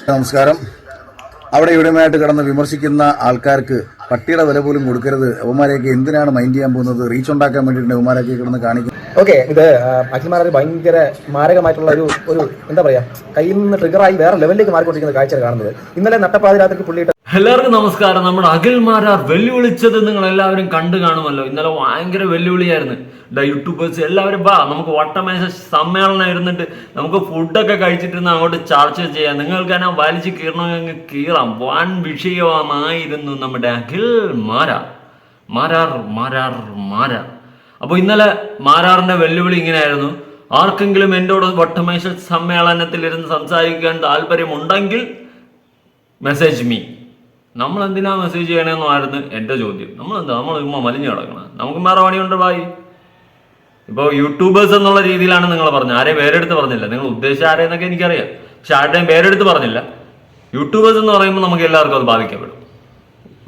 നമസ്കാരം. അവിടെ ഇവിടെയുമായിട്ട് കിടന്ന് വിമർശിക്കുന്ന ആൾക്കാർക്ക് പട്ടിയുടെ വില പോലും കൊടുക്കരുത്. അവന്മാരെയൊക്കെ എന്തിനാണ് മൈൻഡ് ചെയ്യാൻ പോകുന്നത്? റീച്ച് ഉണ്ടാക്കാൻ വേണ്ടിയിട്ട് അവന്മാരൊക്കെ കിടന്ന് കാണിക്കും. ഓക്കെ, ഇത് അഖിൽമാരെ ഭയങ്കര മാരകമായിട്ടുള്ള ഒരു എന്താ പറയാ, കയ്യിൽ നിന്ന് ട്രിഗറായി വേറെ ലെവലിലേക്ക് മാറിക്കൊണ്ടിരിക്കുന്ന കാഴ്ച കാണുന്നത്. ഇന്നലെ നട്ടപ്പാതിരാത്രിക്ക് പുള്ളിയിട്ട് എല്ലാവർക്കും നമസ്കാരം. നമ്മുടെ അഖിൽമാരാർ വെല്ലുവിളിച്ചത് നിങ്ങൾ എല്ലാവരും കണ്ടു കാണുമല്ലോ. ഇന്നലെ ഭയങ്കര വെല്ലുവിളിയായിരുന്നു. യൂട്യൂബേഴ്സ് എല്ലാവരും നമുക്ക് വട്ടമേശ സമ്മേളനം ഇരുന്നിട്ട് നമുക്ക് ഫുഡൊക്കെ കഴിച്ചിട്ടിരുന്ന് അങ്ങോട്ട് ചർച്ച ചെയ്യാം. നിങ്ങൾക്ക് തന്നെ വലിച്ചു കീറണമെങ്കിൽ കീറാം. വൻ വിഷയമായിരുന്നു നമ്മുടെ മാരാർ. അപ്പോൾ ഇന്നലെ മാരാറിന്റെ വെല്ലുവിളി ഇങ്ങനെയായിരുന്നു: ആർക്കെങ്കിലും എന്നോട് വട്ടമേശ സമ്മേളനത്തിലിരുന്ന് സംസാരിക്കാൻ താല്പര്യമുണ്ടെങ്കിൽ മെസ്സേജ് മീ. നമ്മൾ എന്തിനാ മെസ്സേജ് ചെയ്യണമെന്നായിരുന്നു എൻ്റെ ചോദ്യം. നമ്മൾ ഇമ്മ മലിഞ്ഞു കിടക്കണം, നമുക്ക് വേറെ പണിയുണ്ട് ബായി. ഇപ്പോൾ യൂട്യൂബേഴ്സ് എന്നുള്ള രീതിയിലാണ് നിങ്ങൾ പറഞ്ഞത്. ആരെയും പേരെടുത്ത് പറഞ്ഞില്ല. നിങ്ങൾ ഉദ്ദേശിച്ച ആരെയെന്നൊക്കെ എനിക്കറിയാം, പക്ഷെ ആരുടെയും പേരെടുത്ത് പറഞ്ഞില്ല. യൂട്യൂബേഴ്സ് എന്ന് പറയുമ്പോൾ നമുക്ക് എല്ലാവർക്കും അത് ബാധിക്കപ്പെടും.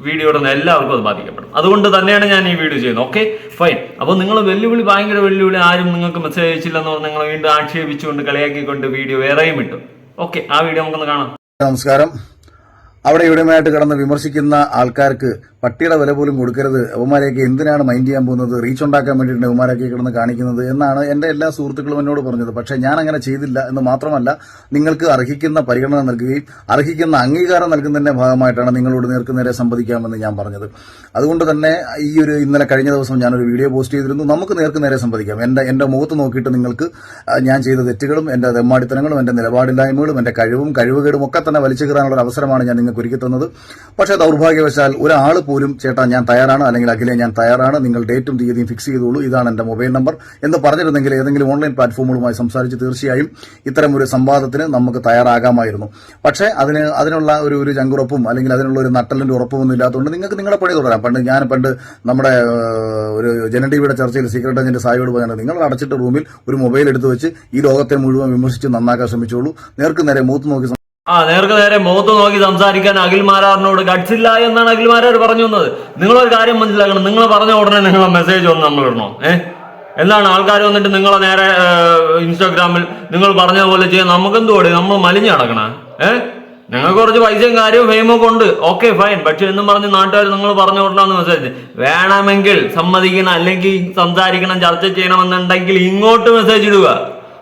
വീഡിയോ ഇടുന്ന എല്ലാവർക്കും അത് ബാധിക്കപ്പെടും. അതുകൊണ്ട് തന്നെയാണ് ഞാൻ ഈ വീഡിയോ ചെയ്യുന്നത്. Okay, fine. അപ്പോൾ നിങ്ങൾ വെല്ലുവിളി, ഭയങ്കര വെല്ലുവിളി, ആരും നിങ്ങൾക്ക് മെസ്സേജ് അയച്ചില്ലെന്ന് പറഞ്ഞ് നിങ്ങൾ വീണ്ടും ആക്ഷേപിച്ചുകൊണ്ട് കളിയാക്കിക്കൊണ്ട് വീഡിയോ വേറെയും ഇട്ടു. ഓക്കെ, ആ വീഡിയോ നമുക്കൊന്ന് കാണാം. നമസ്കാരം. അവിടെ ഇവിടെയുമായിട്ട് കിടന്ന് വിമർശിക്കുന്ന ആൾക്കാർക്ക് പട്ടിയുടെ വില പോലും കൊടുക്കരുത്. അവന്മാരെയൊക്കെ എന്തിനാണ് മൈൻഡ് ചെയ്യാൻ പോകുന്നത്? റീച്ച് ഉണ്ടാക്കാൻ വേണ്ടിയിട്ട് അവന്മാരൊക്കെ കിടന്ന് കാണിക്കുന്നത് എന്നാണ് എൻ്റെ എല്ലാ സുഹൃത്തുക്കളും എന്നോട് പറഞ്ഞത്. പക്ഷേ ഞാൻ അങ്ങനെ ചെയ്തില്ല എന്ന് മാത്രമല്ല, നിങ്ങൾക്ക് അർഹിക്കുന്ന പരിഗണന നൽകുകയും അർഹിക്കുന്ന അംഗീകാരം നൽകുന്നതിന്റെ ഭാഗമായിട്ടാണ് നിങ്ങളോട് നേർക്കുനേരെ സംവദിക്കാമെന്ന് ഞാൻ പറഞ്ഞത്. അതുകൊണ്ട് തന്നെ ഇന്നലെ കഴിഞ്ഞ ദിവസം ഞാനൊരു വീഡിയോ പോസ്റ്റ് ചെയ്തിരുന്നു. നമുക്ക് നേർക്കുനേരെ സംവദിക്കാം. എൻ്റെ മുഖത്ത് നോക്കിയിട്ട് നിങ്ങൾക്ക് ഞാൻ ചെയ്ത തെറ്റുകളും എൻ്റെ തെമ്മാടിത്തനങ്ങളും എൻ്റെ നിലപാടില്ലായ്മകളും എൻ്റെ കഴിവുകേടും ഒക്കെ തന്നെ വലിച്ചു കയറാനുള്ള ഒരു അവസരമാണ് ഞാൻ നിങ്ങൾക്ക് ഒരുക്കി തന്നത്. പക്ഷേ ദൗർഭാഗ്യവശാൽ ഒരാൾ പോലും ചേട്ടാ ഞാൻ തയ്യാറാണ്, അല്ലെങ്കിൽ അഖിലെ ഞാൻ തയ്യാറാണ്, നിങ്ങൾ ഡേറ്റും തീയതിയും ഫിക്സ് ചെയ്തോളൂ, ഇതാണ് എൻ്റെ മൊബൈൽ നമ്പർ എന്ന് പറഞ്ഞിരുന്നെങ്കിൽ ഏതെങ്കിലും ഓൺലൈൻ പ്ലാറ്റ്ഫോമുകളുമായി സംസാരിച്ച് തീർച്ചയായും ഇത്തരം ഒരു സംവാദത്തിന് നമുക്ക് തയ്യാറാകാമായിരുന്നു. പക്ഷേ അതിനുള്ള ഒരു ചങ്കുറപ്പും അല്ലെങ്കിൽ അതിനുള്ള ഒരു നട്ടലിന്റെ ഉറപ്പുമൊന്നും ഇല്ലാത്തതുകൊണ്ട് നിങ്ങൾക്ക് നിങ്ങളുടെ പണി തുടരാം. പണ്ട് നമ്മുടെ ഒരു ജനൻ ടിവിയുടെ ചർച്ചയിൽ സീക്രട്ട് ഏജന്റ് സായിയോട് പറഞ്ഞത്, നിങ്ങൾ അടച്ചിട്ട റൂമിൽ ഒരു മൊബൈൽ എടുത്തു വെച്ച് ഈ ലോകത്തെ മുഴുവൻ വിമർശിച്ച് നന്നാക്കാൻ ശ്രമിച്ചോളൂ. നേർക്ക് നേരെ മുഖത്ത് നോക്കി സംസാരിക്കാൻ അഖിൽമാരാറിനോട് ഗഡ്സില്ല എന്നാണ് അഖിൽമാരാർ പറഞ്ഞു വന്നത്. നിങ്ങളൊരു കാര്യം മനസ്സിലാക്കണം, നിങ്ങൾ പറഞ്ഞ ഉടനെ നിങ്ങളെ മെസ്സേജ് ഒന്ന് നമ്മൾ ഇടണോ? എന്താണ് ആൾക്കാർ വന്നിട്ട് നിങ്ങളെ നേരെ ഇൻസ്റ്റാഗ്രാമിൽ നിങ്ങൾ പറഞ്ഞതുപോലെ ചെയ്യാൻ നമുക്കെന്തോടെ? നമ്മൾ മലിഞ്ഞു കിടക്കണ? ഞങ്ങൾക്ക് കുറച്ച് പൈസയും കാര്യവും ഫെയിമൊക്കെ ഉണ്ട്, ഓക്കെ ഫൈൻ. പക്ഷെ എന്നും പറഞ്ഞ് നാട്ടുകാർ നിങ്ങൾ പറഞ്ഞ ഉടനെ മെസ്സേജ് വേണമെങ്കിൽ സമ്മതിക്കണം, അല്ലെങ്കിൽ സംസാരിക്കണം, ചർച്ച ചെയ്യണമെന്നുണ്ടെങ്കിൽ ഇങ്ങോട്ട് മെസ്സേജ് ഇടുക.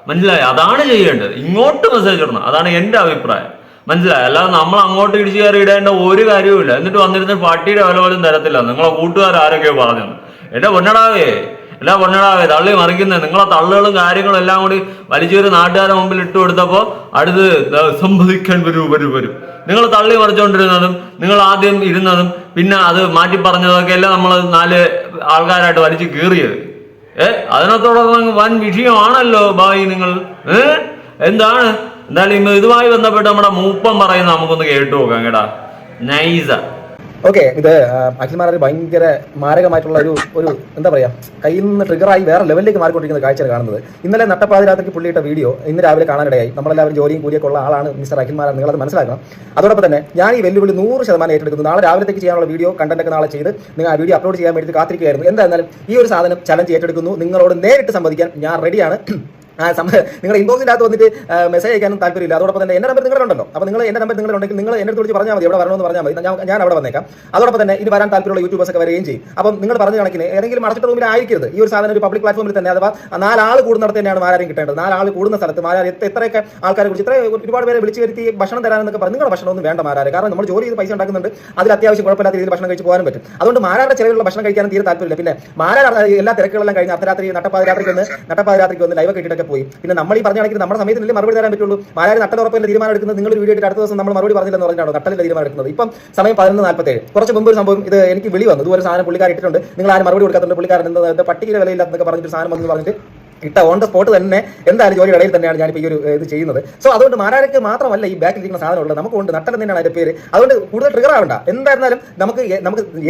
മനസ്സിലായി? അതാണ് ചെയ്യേണ്ടത്. ഇങ്ങോട്ട് മെസ്സേജ് ഇടണം. അതാണ് എൻ്റെ അഭിപ്രായം. മനസ്സിലായി? അല്ലാതെ നമ്മൾ അങ്ങോട്ട് ഇടിച്ചു കയറി ഇടേണ്ട ഒരു കാര്യവുമില്ല. എന്നിട്ട് വന്നിരുന്ന പട്ടിയുടെ വില പോലും തരത്തില്ല. നിങ്ങളെ കൂട്ടുകാർ ആരൊക്കെയോ പറഞ്ഞത്. എന്റെ പൊന്നടാവേ തള്ളി മറിക്കുന്നത് നിങ്ങളെ തള്ളുകളും കാര്യങ്ങളും എല്ലാം കൂടി വലിച്ചൊരു നാട്ടുകാരെ മുമ്പിൽ ഇട്ട് കൊടുത്തപ്പോൾ അടുത്ത് സംവദിക്കാൻ വരും. നിങ്ങൾ തള്ളി മറിച്ചുകൊണ്ടിരുന്നതും നിങ്ങൾ ആദ്യം ഇരുന്നതും പിന്നെ അത് മാറ്റി പറഞ്ഞതൊക്കെ എല്ലാം നമ്മൾ 4 ആൾക്കാരായിട്ട് വലിച്ചു കീറിയത്. അതിനകത്തോടൊപ്പം വൻ വിഷയമാണല്ലോ ബായി നിങ്ങൾ. എന്താണ് എന്തായാലും ഇതുമായി ബന്ധപ്പെട്ട് നമ്മുടെ മൂപ്പം പറയുന്നത് നമുക്കൊന്ന് കേട്ടു നോക്കാം കേട്ടാ. നൈസ. ഓക്കെ, ഇത് അഖിൽമാരെ ഭയങ്കര മാരകമായിട്ടുള്ള ഒരു എന്താ പറയാ, കയ്യിൽ നിന്ന് ട്രിഗറായി വേറെ ലെവലിലേക്ക് മാറിക്കൊണ്ടിരിക്കുന്ന കാഴ്ച കാണുന്നത്. ഇന്നലെ നട്ടപ്പാതിരാത്രിക്ക് പുള്ളിയിട്ട വീഡിയോ ഇന്ന് രാവിലെ കാണാനിടയായി. നമ്മളെല്ലാവരും ജോലിയും കൂലിയൊക്കെ ഉള്ള ആളാണ് മിസ്റ്റർ അഖിൽമാരാർ, നിങ്ങളത് മനസ്സിലാക്കണം. അതോടൊപ്പം തന്നെ ഞാൻ ഈ വെല്ലുവിളി 100% ഏറ്റെടുക്കുന്നു. നാളെ രാവിലത്തേക്ക് ചെയ്യാനുള്ള വീഡിയോ കണ്ടന്റൊക്കെ നാളെ ചെയ്ത് നിങ്ങൾ ആ വീഡിയോ അപ്ലോഡ് ചെയ്യാൻ വേണ്ടി കാത്തിരിക്കുകയായിരുന്നു. എന്തായിരുന്നാലും ഈ ഒരു സാധനം ചലഞ്ച് ഏറ്റെടുക്കുന്നു. നിങ്ങളോട് നേരിട്ട് സംവദിക്കാൻ ഞാൻ റെഡിയാണ്. നിങ്ങളുടെ ഇൻബോക്സിനകത്ത് വന്നിട്ട് മെസ്സേജ് അയക്കാനും താല്പര്യമില്ല. അതോടൊപ്പം തന്നെ എൻ്റെ നമ്പർ നിങ്ങളുണ്ടല്ലോ. അപ്പോൾ എൻ്റെ നമ്പർ നിങ്ങളുണ്ടെങ്കിൽ നിങ്ങൾ എന്നെ വിളിച്ച് പറഞ്ഞാൽ മതി, എവിടെ വരണമെന്ന് പറഞ്ഞാൽ മതി, ഞാൻ അവിടെ വന്നേക്കാം. അതോടൊപ്പം തന്നെ ഇത് വരാൻ താല്പര്യമുള്ള യൂട്യൂബേഴ്സ് ഒക്കെ വരികയും ചെയ്യും. അപ്പം നിങ്ങൾ പറഞ്ഞ കണക്കിന് ഏതെങ്കിലും അടച്ചിട്ട റൂമിൽ ആയിരിക്കരുത്. ഈ ഒരു സാധനം ഒരു പബ്ലിക് പ്ലാറ്റ്ഫോമിൽ തന്നെ, അഥവാ 4 ആൾ കൂടുന്നിടത്ത് തന്നെയാണ് മാരാരും കിട്ടേണ്ടത്. 4 ആൾ കൂടുന്ന സ്ഥലത്ത് മാരാർ എത്രയൊക്കെ ആൾക്കാരെ കുറിച്ച് ഒരുപാട് പേരെ വിളിച്ച് വരുത്തി ഭക്ഷണം തരാനെന്നൊക്കെ പറഞ്ഞു. നിങ്ങളുടെ ഭക്ഷണമൊന്നും വേണ്ട മാരാരെ, കാരണം നമ്മൾ ജോലി ചെയ്ത് പൈസ ഉണ്ടാക്കുന്നുണ്ട്. അതിൽ അത്യാവശ്യം കുഴപ്പമില്ലാത്ത രീതിയിൽ ഭക്ഷണം കഴിച്ച് പോകാനും പറ്റും. അതുകൊണ്ട് മാരാരുടെ ചിലവിലുള്ള ഭക്ഷണം കഴിക്കാനും തീരെ താല്പര്യമില്ല. പിന്നെ മാരാർ എല്ലാ തിരക്കുകളെല്ലാം കഴിഞ്ഞ് അർദ്ധരാത്രി നട്ടപ്പാതിരാത്രിക്ക് വന്ന് ലൈവ് കിട്ടിയിട്ടൊക്കെ പോയി. പിന്നെ നമ്മൾ പറഞ്ഞ കണക്കിന് നമ്മുടെ സമയത്തിനല്ലേ മറുപടി തരാൻ പറ്റുള്ളൂ. മാരാർ നട്ടൽ ഉറപ്പിന്റെ തീരുമാനം എടുക്കുന്നത് നിങ്ങൾ വീഡിയോ ഇട്ട് അടുത്ത ദിവസം നമ്മൾ മറുപടി പറഞ്ഞില്ലെന്ന് പറഞ്ഞാണോ നട്ടലിന്റെ തീരുമാനം എടുക്കുന്നത്? ഇപ്പം സമയം 11:47. കുറച്ച് മുമ്പ് ഒരു സംഭവം ഇത് എനിക്ക് വിളി വന്നു. ഇതുപോലെ സാധനം പുള്ളിക്കാർ ഇട്ടിട്ടുണ്ട്, നിങ്ങൾ ആരും മറുപടി കൊടുക്കാത്തുണ്ട്, പുള്ളിക്കാരൻ എന്താ പട്ടികയുടെ വിലയില്ലാന്നൊക്കെ പറഞ്ഞിട്ട് സാധനം വന്നു പറഞ്ഞിട്ട് ഇട്ട ഓൺ ദ സ്പോട്ട് തന്നെ എന്തായാലും ജോലി ഇടയിൽ തന്നെയാണ് ഞാനിപ്പോൾ ഈ ഒരു ഇത് ചെയ്യുന്നത്. സോ അതുകൊണ്ട് മാരാർക്ക് മാത്രമല്ല ഈ ബാക്കിൽ ഇരിക്കുന്ന സാധനമുള്ളത്, നമുക്കുണ്ട്. നട്ടൽ തന്നെയാണ് അതിന്റെ പേര്. അതുകൊണ്ട് കൂടുതൽ ട്രിഗർ ആവണ്ട. എന്തായിരുന്നാലും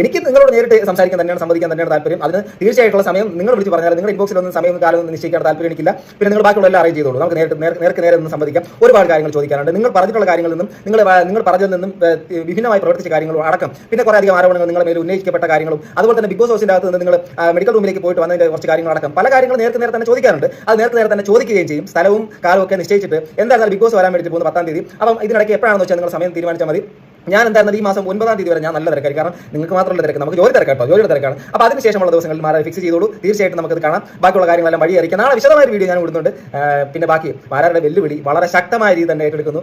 എനിക്ക് നിങ്ങളോട് നേരിട്ട് സംസാരിക്കാൻ തന്നെയാണ്, സംവദിക്കാൻ തന്നെയാണ് താല്പര്യം. അതിന് തീർച്ചയായിട്ടുള്ള സമയം നിങ്ങൾ വിളിച്ച് പറഞ്ഞാൽ നിങ്ങൾ ഇൻബോക്സിൽ ഒന്നും സമയം കാലം ഒന്നും നിശ്ചയിക്കാൻ താല്പര്യം എനിക്കില്ല. പിന്നെ നിങ്ങൾ ബാക്കിയുള്ള എല്ലാം അറേഞ്ച് ചെയ്തോളൂ. നമുക്ക് നേർക്ക് നേരെ ഒന്ന് സംവദിക്കാം. ഒരുപാട് കാര്യങ്ങൾ ചോദിക്കാനുണ്ട്. നിങ്ങൾ പറഞ്ഞിട്ടുള്ള കാര്യങ്ങളിൽ നിന്നും നിങ്ങൾ പറഞ്ഞതിൽ നിന്നും വിഭിന്നമായി പ്രവർത്തിച്ച കാര്യങ്ങളും അടക്കം പിന്നെ കുറേ അധികം ആരോപണങ്ങൾ നിങ്ങളുടെ മേൽ ഉന്നയിക്കപ്പെട്ട കാര്യങ്ങളും അതുപോലെ തന്നെ ബിഗ് ബോസ് ഹൗസിന്റെ അകത്ത് നിന്ന് നിങ്ങൾ മെഡിക്കൽ റൂമിലേക്ക് പോയിട്ട് വന്നതിന്റെ കുറച്ച് കാര്യങ്ങൾ അടക്കം പല കാര്യങ്ങളും നേരത്തെ തന്നെ ചോദിക്കാം. ചോദിക്കാറുണ്ട്. അത് നേരത്തെ തന്നെ ചോദിക്കുകയും ചെയ്യും. സ്ഥലവും കാലവും ഒക്കെ നിശ്ചയിച്ചിട്ട് എന്തായാലും ബിഗ് ബോസ് വരാൻ വേണ്ടി പോകുന്ന 10-ാം തീയതി. അപ്പം ഇതിനിടയ്ക്ക് എപ്പോഴാണെന്ന് വെച്ചാൽ നിങ്ങൾ സമയം തീരുമാനിച്ചാൽ മതി. ഞാൻ എന്തായിരുന്നത് ഈ മാസം 9-ാം തീയതി വരെ ഞാൻ നല്ല തിരക്കായിരിക്കും. കാരണം നിങ്ങൾക്ക് മാത്രമല്ല തിരക്ക്, നമുക്ക് ജോലി തിരക്കാട്ടോ, ജോലിയുടെ തിരക്കാണ്. അപ്പോൾ അതിനുശേഷമുള്ള ദിവസങ്ങളിൽ മാരാർ ഫിക്സ് ചെയ്തോളൂ. തീർച്ചയായിട്ടും നമുക്കത് കാണാം. ബാക്കിയുള്ള കാര്യങ്ങളെല്ലാം വഴി അറിയിക്കാം. നാളെ വിശദമായ വീഡിയോ ഞാൻ വിടുന്നുണ്ട്. പിന്നെ ബാക്കി മാരാരുടെ വെല്ലുവിളി വളരെ ശക്തമായ രീതിയിൽ തന്നെ ഏറ്റെടുക്കുന്നു.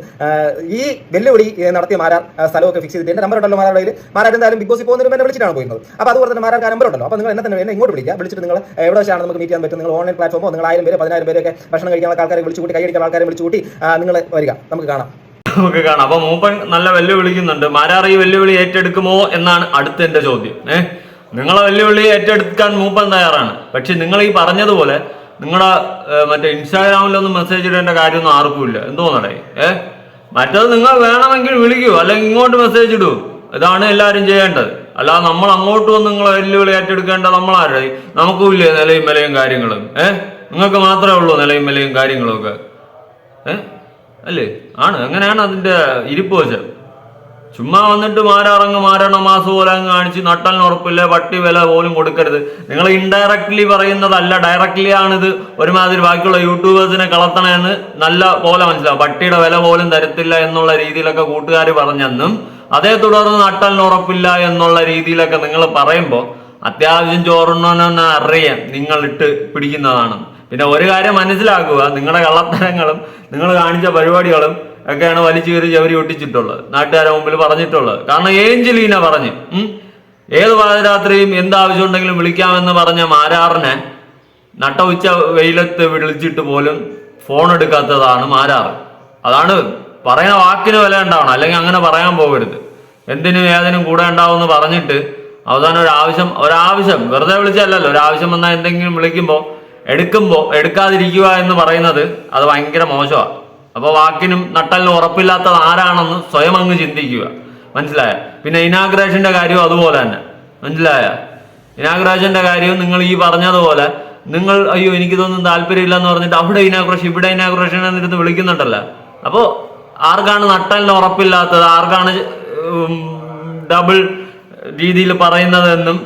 ഈ വെല്ലുവിളി നടത്തിയ മാരാർ സ്ഥലമൊക്കെ ഫിക്സ് ചെയ്തിട്ട് എൻ്റെ നമ്പർ ഉണ്ടല്ലോ മാരാരുടെ. മാരാർ എന്തായാലും ബിഗ് ബോസിൽ പോകുന്നതിന് എന്നെ വിളിച്ചിട്ടാണ് പോയിരുന്നത്. അപ്പോൾ അതുപോലെ തന്നെ മാരാർക്ക് നമ്പർ ഉണ്ടല്ലോ. അപ്പോൾ നിങ്ങൾ എന്നെ ഇങ്ങോട്ട് വിളിക്കുക. വിളിച്ചിട്ട് നിങ്ങൾ എവിടെ വെച്ചാണ് നമുക്ക് മീറ്റ് ചെയ്യാൻ പറ്റും. നിങ്ങൾ ഓൺലൈൻ പ്ലാറ്റ്ഫോമോ നിങ്ങൾ 1000 പേര് 10,000 പേരൊക്കെ ഭക്ഷണം കഴിക്കാനുള്ള ആൾക്കാരെ വിളിച്ചു കൂട്ടി, കൈയടിക്കുന്ന ആൾക്കാരെ വിളിച്ചു കൂട്ടി നിങ്ങൾ വരിക, നമുക്ക് കാണാം. അപ്പൊ മൂപ്പൻ നല്ല വെല്ലുവിളിക്കുന്നുണ്ട്. മാരാർ ഈ വെല്ലുവിളി ഏറ്റെടുക്കുമോ എന്നാണ് അടുത്ത എന്റെ ചോദ്യം. നിങ്ങളെ വെല്ലുവിളി ഏറ്റെടുക്കാൻ മൂപ്പൻ തയ്യാറാണ്. പക്ഷെ നിങ്ങൾ ഈ പറഞ്ഞതുപോലെ നിങ്ങളുടെ മറ്റേ ഇൻസ്റ്റാഗ്രാമിലൊന്നും മെസ്സേജ് ഇടേണ്ട കാര്യമൊന്നും ആർക്കുമില്ല. എന്തോന്നടേ മറ്റത് നിങ്ങൾ വേണമെങ്കിൽ വിളിക്കൂ, അല്ലെങ്കിൽ ഇങ്ങോട്ട് മെസ്സേജ് ഇടൂ. ഇതാണ് എല്ലാവരും ചെയ്യേണ്ടത്. അല്ലാതെ നമ്മൾ അങ്ങോട്ട് വന്ന് നിങ്ങളെ വെല്ലുവിളി ഏറ്റെടുക്കേണ്ടത് നമ്മളാരുടെ? നമുക്കും ഇല്ലേ നിലയും വിലയും കാര്യങ്ങളും? നിങ്ങൾക്ക് മാത്രമേ ഉള്ളൂ നിലയും വിലയും കാര്യങ്ങളും ഒക്കെ? അല്ലേ? ആണ്, അങ്ങനെയാണ് അതിന്റെ ഇരിപ്പ് വെച്ചത്. ചുമ്മാ വന്നിട്ട് മാരാറങ്ങ് മാസം പോലെ അങ്ങ് കാണിച്ച് നട്ടലിന് ഉറപ്പില്ല, പട്ടി വില പോലും കൊടുക്കരുത്. നിങ്ങൾ ഇൻഡയറക്ട്ലി പറയുന്നതല്ല, ഡയറക്ട്ലി ആണിത് ഒരുമാതിരി ബാക്കിയുള്ള യൂട്യൂബേഴ്സിനെ കളത്തണമെന്ന് നല്ല പോലെ മനസ്സിലാവും. പട്ടിയുടെ വില പോലും തരത്തില്ല എന്നുള്ള രീതിയിലൊക്കെ കൂട്ടുകാർ പറഞ്ഞെന്നും അതേ തുടർന്ന് നട്ടലിന് ഉറപ്പില്ല എന്നുള്ള രീതിയിലൊക്കെ നിങ്ങൾ പറയുമ്പോൾ അത്യാവശ്യം ചോറുണ്ണോന്ന് അറിയാം നിങ്ങൾ ഇട്ട് പിടിക്കുന്നതാണ്. പിന്നെ ഒരു കാര്യം മനസ്സിലാക്കുക, നിങ്ങളുടെ കള്ളത്തരങ്ങളും നിങ്ങൾ കാണിച്ച പരിപാടികളും ഒക്കെയാണ് വലിച്ചു കയറി ചവരി ഒട്ടിച്ചിട്ടുള്ളത്, നാട്ടുകാരെ മുമ്പിൽ പറഞ്ഞിട്ടുള്ളത്. കാരണം ഏഞ്ചലീന പറഞ്ഞ് ഏത് പാതിരാത്രിയും എന്താവശ്യം ഉണ്ടെങ്കിലും വിളിക്കാമെന്ന് പറഞ്ഞ മാരാറിനെ നട്ട ഉച്ച വെയിലത്ത് വിളിച്ചിട്ട് പോലും ഫോൺ എടുക്കാത്തതാണ് മാരാർ. അതാണ് പറയുന്ന വാക്കിന് വില ഉണ്ടാവണം, അല്ലെങ്കിൽ അങ്ങനെ പറയാൻ പോകരുത്. എന്തിനും ഏതിനും കൂടെ ഉണ്ടാവുമെന്ന് പറഞ്ഞിട്ട് അവസാനം ഒരാവശ്യം വെറുതെ വിളിച്ചല്ലല്ലോ, ഒരാവശ്യം വന്നാൽ എന്തെങ്കിലും വിളിക്കുമ്പോൾ എടുക്കാതിരിക്കുക എന്ന് പറയുന്നത് അത് ഭയങ്കര മോശമാണ്. അപ്പോൾ വാക്കിനും നട്ടലിനും ഉറപ്പില്ലാത്തത് ആരാണെന്ന് സ്വയം അങ്ങ് ചിന്തിക്കുക. മനസ്സിലായ? പിന്നെ ഇനാഗ്രേഷന്റെ കാര്യവും അതുപോലെ തന്നെ. മനസ്സിലായ? ഇനാഗ്രേഷന്റെ കാര്യവും നിങ്ങൾ ഈ പറഞ്ഞതുപോലെ നിങ്ങൾ അയ്യോ എനിക്കിതൊന്നും താല്പര്യമില്ല എന്ന് പറഞ്ഞിട്ട് അവിടെ ഇനാഗ്രേഷൻ ഇവിടെ ഇനാഗ്രേഷൻ എന്നിരുന്ന് വിളിക്കുന്നുണ്ടല്ലോ. അപ്പോൾ ആർക്കാണ് നട്ടലിന് ഉറപ്പില്ലാത്തത്, ആർക്കാണ് ഡബിൾ രീതിയിൽ പറയുന്നതെന്നും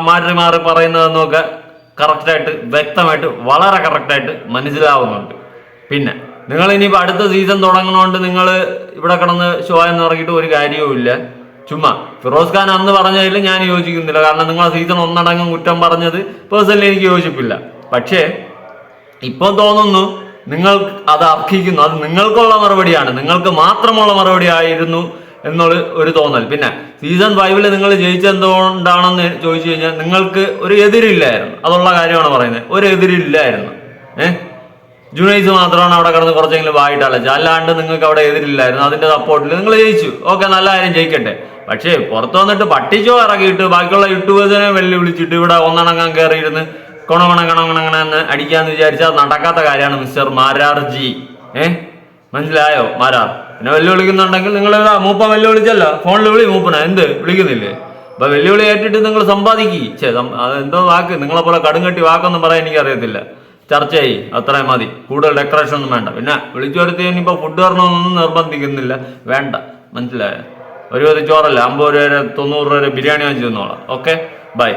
മാറി മാറി പറയുന്നതെന്നും ഒക്കെ കറക്റ്റായിട്ട് വ്യക്തമായിട്ട് വളരെ കറക്റ്റായിട്ട് മനസ്സിലാവുന്നുണ്ട്. പിന്നെ നിങ്ങൾ ഇനിയിപ്പോൾ അടുത്ത സീസൺ തുടങ്ങുന്നതുകൊണ്ട് നിങ്ങൾ ഇവിടെ കിടന്ന് ഷോ എന്ന് പറഞ്ഞിട്ട് ഒരു കാര്യവുമില്ല. ചുമ്മാ ഫിറോസ് ഖാൻ അന്ന് പറഞ്ഞതിൽ ഞാൻ യോജിക്കുന്നില്ല. കാരണം നിങ്ങൾ സീസൺ 1 കുറ്റം പറഞ്ഞത് പേഴ്സണലി എനിക്ക് യോജിപ്പില്ല. പക്ഷേ ഇപ്പോൾ തോന്നുന്നു നിങ്ങൾ അത് അർഹിക്കുന്നു, അത് നിങ്ങൾക്കുള്ള മറുപടിയാണ്, നിങ്ങൾക്ക് മാത്രമുള്ള മറുപടി ആയിരുന്നു എന്നുള്ള ഒരു തോന്നൽ. പിന്നെ സീസൺ 5 നിങ്ങൾ ജയിച്ചെന്തുകൊണ്ടാണെന്ന് ചോദിച്ചു കഴിഞ്ഞാൽ നിങ്ങൾക്ക് ഒരു എതിരില്ലായിരുന്നു, അതുള്ള കാര്യമാണ് പറയുന്നത്. ഒരു എതിരില്ലായിരുന്നു. ജുനൈസ് മാത്രമാണ് അവിടെ കിടന്ന് കുറച്ചെങ്കിലും വായിട്ട് അലച്ചത്, അല്ലാണ്ട് നിങ്ങൾക്ക് അവിടെ എതിരില്ലായിരുന്നു. അതിന്റെ സപ്പോർട്ടിൽ നിങ്ങൾ ജയിച്ചു. ഓക്കെ, നല്ല കാര്യം, ജയിക്കട്ടെ. പക്ഷേ പുറത്തു വന്നിട്ട് പട്ടിച്ചോ ഇറക്കിയിട്ട് ബാക്കിയുള്ള യൂട്യൂബേഴ്സിനെ വെല്ലുവിളിച്ചിട്ട് ഇവിടെ ഒന്നണങ്ങാൻ കയറിയിരുന്ന് കൊണങ്ങണങ്ങണങ്ങണെന്ന് അടിക്കാന്ന് വിചാരിച്ചാൽ നടക്കാത്ത കാര്യമാണ് മിസ്റ്റർ മാരാർജി. മനസ്സിലായോ? മാരാർ പിന്നെ വെല്ലുവിളിക്കുന്നുണ്ടെങ്കിൽ നിങ്ങൾ മൂപ്പ വെല്ലുവിളിച്ചല്ലോ, ഫോണിൽ വിളി മൂപ്പന, എന്ത് വിളിക്കുന്നില്ലേ? അപ്പൊ വെല്ലുവിളി ഏറ്റിട്ട് നിങ്ങൾ സമ്പാദിക്കുക. അതെന്തോ വാക്ക്, നിങ്ങളെ പോലെ കടുങ്കട്ടി വാക്കൊന്നും പറയാൻ എനിക്കറിയത്തില്ല. ചർച്ചയായി, അത്രയും മതി, കൂടുതൽ ഡെക്കറേഷൻ ഒന്നും വേണ്ട. പിന്നെ വിളിച്ചു വരുത്തി ഇനിയിപ്പോൾ ഫുഡ് തരണമെന്നൊന്നും നിർബന്ധിക്കുന്നില്ല, വേണ്ട. മനസ്സിലായോ? ഒരു ചോറല്ല 50 രൂപ 90 രൂപ ബിരിയാണി വാങ്ങിച്ചു തന്നോളാം. Okay, by.